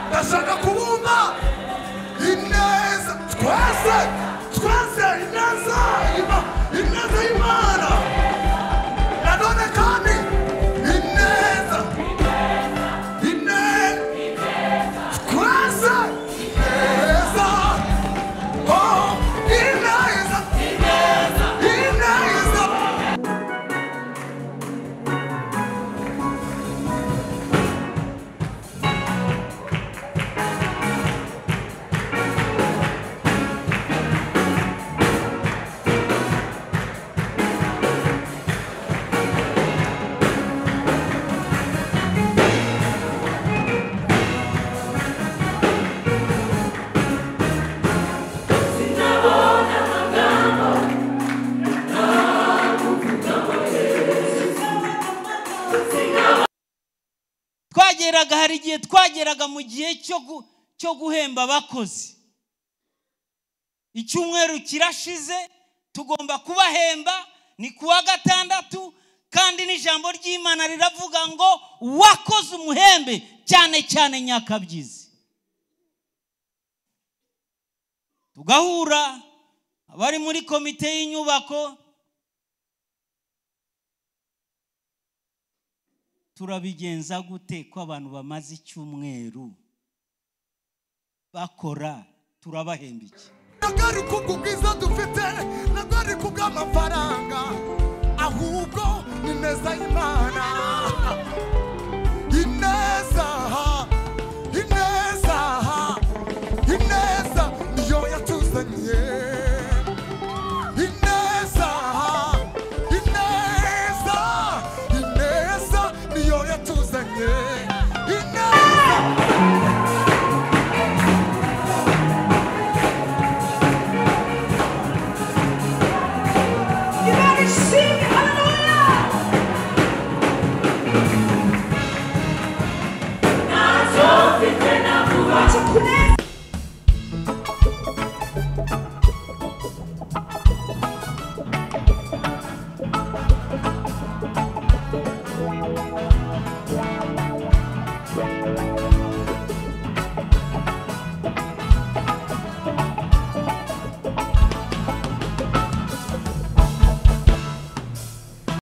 ndashaka kubumba ineza twese ineza y'Imana nanone kandi ineza twese ineza oh ineza hari igihe twageraga mu gihe cyo guhemba abakozi. Icyumweru kirashize tugomba kubahemba, ni kuwa gatandatu, kandi n'ijambo ry'Imana riravuga ngo wakoze umuhembe cyane cyane nyakabyizi. Tugahura abari muri komite y'inyubako, turabigenza gute ko abantu bamaze icyumweru bakora, turabahemba iki? Nagari kubwiza dufite, nagari kubw'amafaranga, ahubwo ni neza y'Imana.